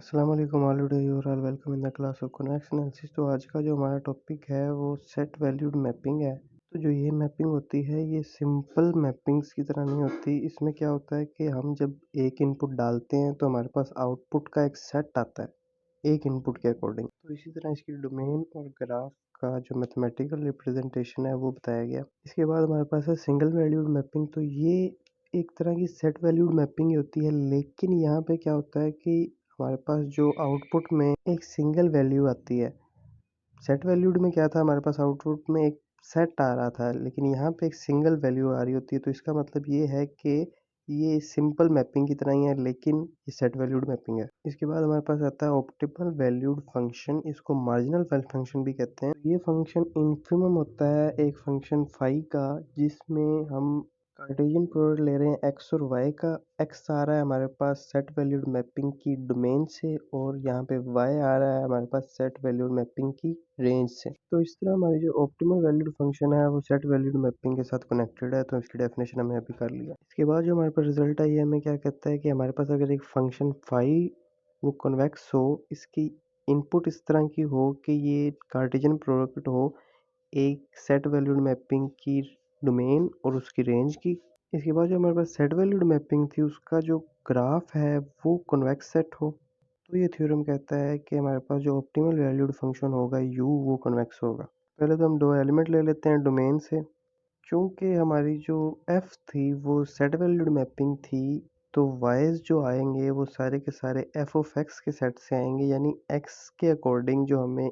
अस्सलाम वालेकुम all today you are all welcome in the class of convex analysis. तो आज का जो हमारा टॉपिक है वो सेट वैल्यूड मैपिंग है। तो जो ये मैपिंग होती है ये सिंपल मैपिंग्स की तरह नहीं होती। इसमें क्या होता है कि हम जब एक इनपुट डालते हैं तो हमारे पास आउटपुट का एक सेट आता है एक इनपुट के अकॉर्डिंग। तो इसी तरह इसकी डोमेन और ग्राफ का जो मैथमेटिकल रिप्रेजेंटेशन है वो बताया गया। इसके बाद हमारे पास है सिंगल वैल्यूड मैपिंग। तो ये एक तरह की सेट वैल्यूड मैपिंग ही होती है, लेकिन यहाँ पे क्या होता है कि हमारे पास जो आउटपुट में एक सिंगल वैल्यू आती है। सेट वैल्यूड में क्या था, हमारे पास आउटपुट में एक सेट आ रहा था, लेकिन यहाँ पे एक सिंगल वैल्यू आ रही होती है। तो इसका मतलब ये है कि ये सिंपल मैपिंग की तरह ही है, लेकिन ये सेट वैल्यूड मैपिंग है। इसके बाद हमारे पास आता है ऑप्टिमल वैल्यूड फंक्शन। इसको मार्जिनल फंक्शन भी कहते हैं। ये फंक्शन इन्फिमम होता है एक फंक्शन फाई का, जिसमें हम कार्टेशियन प्रोडक्ट ले रहे हैं एक्स और वाई का। एक्स आ रहा है हमारे पास सेट वैल्यूड मैपिंग की डोमेन से, और यहाँ पे वाई आ रहा है हमारे पास सेट वैल्यूड मैपिंग की रेंज से। तो इस तरह हमारी जो ऑप्टिमल वैल्यूड फंक्शन है वो सेट वैल्यूड मैपिंग के साथ कनेक्टेड है। तो इसकी डेफिनेशन हमने अभी कर लिया। इसके बाद जो हमारे पास रिजल्ट आई है, हमें क्या कहता है कि हमारे पास अगर एक फंक्शन फाई वो कन्वेक्स हो, इसकी इनपुट इस तरह की हो कि ये कार्टेशियन प्रोडक्ट हो एक सेट वैल्यूड मैपिंग की डोमेन और उसकी रेंज की। इसके बाद जो हमारे पास सेट वैल्यूड मैपिंग थी उसका जो ग्राफ है वो कन्वेक्स सेट हो। तो ये थ्योरम कहता है कि हमारे पास जो ऑप्टिमल वैल्यूड फंक्शन होगा यू वो कन्वेक्स होगा। पहले तो हम दो एलिमेंट ले लेते हैं डोमेन से। चूंकि हमारी जो एफ थी वो सेट वैल्यूड मैपिंग थी, तो वाइज जो आएंगे वो सारे के सारे एफ ऑफ एक्स के सेट से आएंगे, यानी एक्स के अकॉर्डिंग जो हमें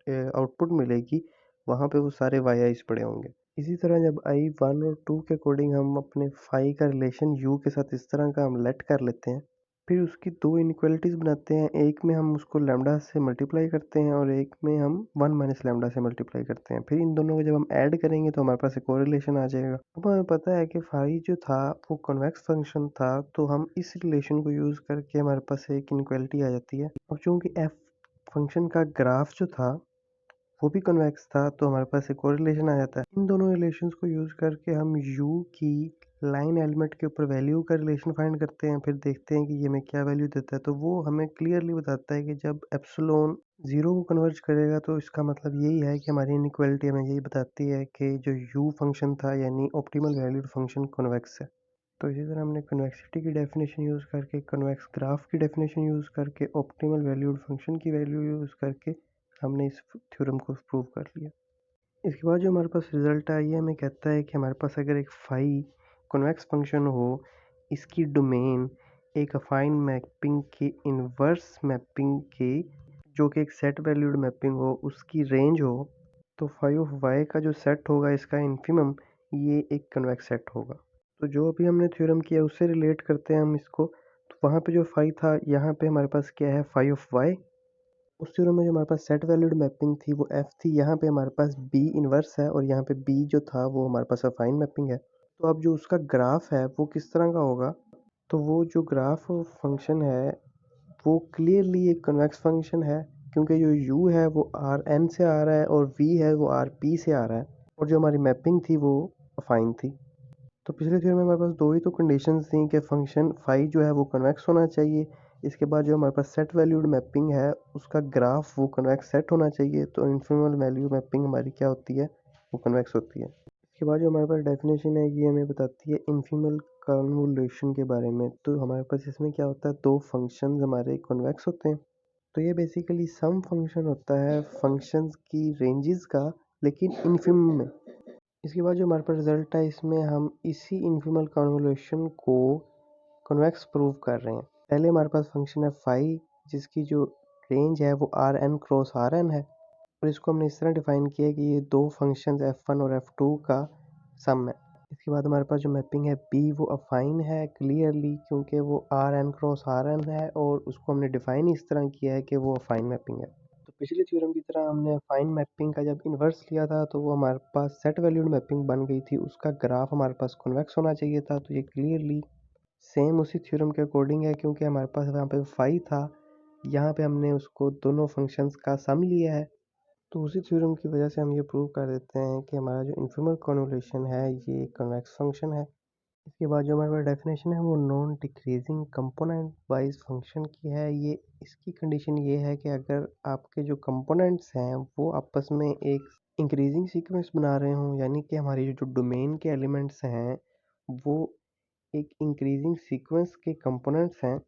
आउटपुट मिलेगी वहाँ पे वो सारे वाई आईज पड़े होंगे। इसी तरह जब आई वन और टू के अकॉर्डिंग हम अपने फाई का रिलेशन यू के साथ इस तरह का हम लेट कर लेते हैं। फिर उसकी दो इनक्वलिटीज बनाते हैं, एक में हम उसको लैम्डा से मल्टीप्लाई करते हैं और एक में हम वन माइनस लैम्डा से मल्टीप्लाई करते हैं। फिर इन दोनों को जब हम ऐड करेंगे तो हमारे पास एक और रिलेशन आ जाएगा। अब हमें पता है कि फाई जो था वो कन्वेक्स फंक्शन था, तो हम इस रिलेशन को यूज करके हमारे पास एक इनक्वलिटी आ जाती है। और चूंकि एफ फंक्शन का ग्राफ जो था वो भी कन्वेक्स था, तो हमारे पास एक और रिलेशन आ जाता है। इन दोनों रिलेशंस को यूज करके हम यू की लाइन एलिमेंट के ऊपर वैल्यू का रिलेशन फाइंड करते हैं। फिर देखते हैं कि ये हमें क्या वैल्यू देता है। तो वो हमें क्लियरली बताता है कि जब एप्सिलॉन जीरो को कन्वर्ज करेगा तो इसका मतलब यही है कि हमारी इनइक्वालिटी हमें यही बताती है कि जो यू फंक्शन था यानी ऑप्टिमल वैल्यूड फंक्शन कन्वेक्स है। तो इसी तरह हमने कन्वेक्सिटी की डेफिनेशन यूज़ करके, कन्वेक्स ग्राफ की डेफिनेशन यूज़ करके, ऑप्टिमल वैल्यूड फंक्शन की वैल्यू यूज़ करके हमने इस थ्योरम को प्रूव कर लिया। इसके बाद जो हमारे पास रिजल्ट आई है, हमें कहता है कि हमारे पास अगर एक फाई कन्वेक्स फंक्शन हो, इसकी डोमेन एक अफाइन मैपिंग के इनवर्स मैपिंग के, जो कि एक सेट वैल्यूड मैपिंग हो, उसकी रेंज हो, तो फाई ऑफ वाई का जो सेट होगा इसका इन्फिमम ये एक कन्वेक्स सेट होगा। तो जो अभी हमने थ्योरम किया उससे रिलेट करते हैं हम इसको। तो वहाँ पे जो फाई था, यहाँ पे हमारे पास क्या है, फाई ऑफ वाई। उस थ्योरम में जो हमारे पास सेट वैल्यूड मैपिंग थी वो एफ थी। यहाँ पे हमारे पास बी इनवर्स है और यहाँ पे बी जो था वो हमारे पास अफाइन मैपिंग है। तो अब जो उसका ग्राफ है वो किस तरह का होगा, तो वो जो ग्राफ फंक्शन है वो क्लियरली एक कन्वेक्स फंक्शन है, क्योंकि जो u है वो आर एन से आ रहा है और v है वो आर पी से आ रहा है, और जो हमारी मैपिंग थी वो अफाइन थी। तो पिछले थ्योरम में हमारे पास दो ही तो कंडीशंस थी कि फंक्शन फाई जो है वो कन्वेक्स होना चाहिए। इसके बाद जो हमारे पास सेट वैल्यूड मैपिंग है उसका ग्राफ वो कन्वेक्स सेट होना चाहिए। तो इन्फिमल वैल्यू मैपिंग हमारी क्या होती है, वो कन्वेक्स होती है। इसके बाद जो हमारे पास डेफिनेशन है ये हमें बताती है इन्फिमल कन्वोल्यूशन के बारे में। तो हमारे पास इसमें क्या होता है, दो फंक्शंस हमारे कन्वेक्स होते हैं। तो ये बेसिकली सम फंक्शन होता है फंक्शंस की रेंजेस का, लेकिन इन्फिमम में। इसके बाद जो हमारे पास रिजल्ट है इसमें हम इसी इन्फिमल कन्वोल्यूशन को कन्वेक्स प्रूव कर रहे हैं। पहले हमारे पास फंक्शन है फाई, जिसकी जो रेंज है वो R n cross R n है, और इसको हमने इस तरह डिफाइन किया है कि ये दो फंक्शंस f1 और f2 का सम है। इसके बाद हमारे पास जो मैपिंग है b वो अफाइन है क्लियरली, क्योंकि वो R n cross R n है, और उसको हमने डिफाइन इस तरह किया है कि वो अफाइन मैपिंग है। तो पिछले थ्योरम की तरह हमने अफाइन मैपिंग का जब इन्वर्स लिया था तो वो हमारे पास सेट वैल्यूड मैपिंग बन गई थी, उसका ग्राफ हमारे पास कन्वेक्स होना चाहिए था। तो ये क्लियरली सेम उसी थ्योरम के अकॉर्डिंग है, क्योंकि हमारे पास यहाँ पे फाई था, यहाँ पे हमने उसको दोनों फंक्शंस का सम लिया है। तो उसी थ्योरम की वजह से हम ये प्रूव कर देते हैं कि हमारा जो इन्फिमल कन्वोल्यूशन है ये कन्वेक्स फंक्शन है। इसके बाद जो हमारे पास डेफिनेशन है वो non decreasing component wise function की है। ये इसकी कंडीशन ये है कि अगर आपके जो कंपोनेंट्स हैं वो आपस में एक इंक्रीजिंग सीक्वेंस बना रहे हों, यानी कि हमारी जो डोमेन के एलिमेंट्स हैं वो एक इंक्रीजिंग सीक्वेंस के कंपोनेंट्स हैं,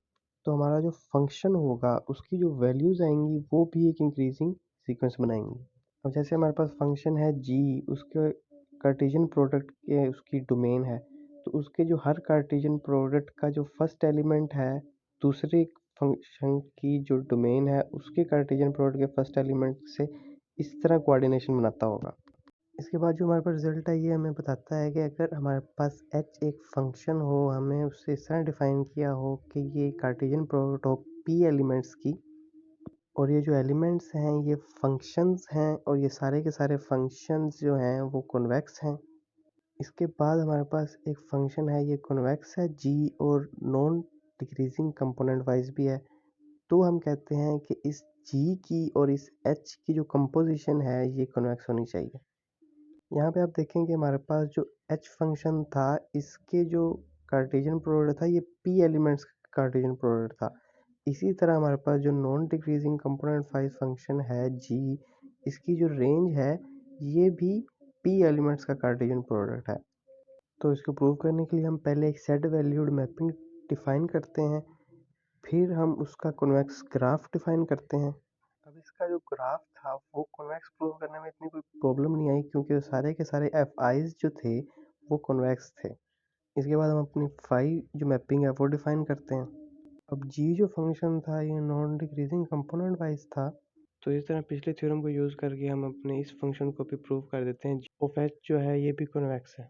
तो हमारा जो फंक्शन होगा उसकी जो वैल्यूज़ आएंगी वो भी एक इंक्रीजिंग सीक्वेंस बनाएंगी। अब जैसे हमारे पास फंक्शन है जी, उसके कार्टेशियन प्रोडक्ट के उसकी डोमेन है, तो उसके जो हर कार्टेशियन प्रोडक्ट का जो फर्स्ट एलिमेंट है दूसरे फंक्शन की जो डोमेन है उसके कार्टेशियन प्रोडक्ट के फर्स्ट एलिमेंट से इस तरह कोऑर्डिनेशन बनाता होगा। इसके बाद जो हमारे पास रिजल्ट है ये हमें बताता है कि अगर हमारे पास एच एक फंक्शन हो, हमें उससे इस तरह डिफाइन किया हो कि ये कार्टेशियन प्रोडक्ट हो पी एलिमेंट्स की, और ये जो एलिमेंट्स हैं ये फंक्शंस हैं और ये सारे के सारे फंक्शंस जो हैं वो कॉन्वेक्स हैं। इसके बाद हमारे पास एक फंक्शन है, ये कॉन्वेक्स है जी और नॉन डिक्रीजिंग कंपोनेंट वाइज भी है, तो हम कहते हैं कि इस जी की और इस एच की जो कंपोजिशन है ये कॉन्वेक्स होनी चाहिए। यहाँ पे आप देखें कि हमारे पास जो एच फंक्शन था इसके जो कार्टेशियन प्रोडक्ट था ये पी एलिमेंट्स कार्टेशियन प्रोडक्ट था। इसी तरह हमारे पास जो non decreasing component wise function है जी, इसकी जो रेंज है ये भी पी एलिमेंट्स का कार्टेशियन प्रोडक्ट है। तो इसको प्रूव करने के लिए हम पहले एक सेट वैल्यूड मैपिंग डिफाइन करते हैं, फिर हम उसका कॉन्वेक्स ग्राफ डिफाइन करते हैं। अब इसका जो ग्राफ था वो कॉन्वेक्स प्रूव करने में इतनी कोई प्रॉब्लम नहीं आई, क्योंकि सारे के सारे एफ आईज जो थे वो कॉन्वेक्स थे। इसके बाद हम अपनी फाई जो मैपिंग है वो डिफाइन करते हैं। अब जी जो फंक्शन था ये नॉन डिक्रीजिंग कंपोनेंट वाइज था, तो इस तरह पिछले थ्योरम को यूज़ करके हम अपने इस फंक्शन को भी प्रूव कर देते हैं। ऑफ एच जो है ये भी कॉन्वेक्स है।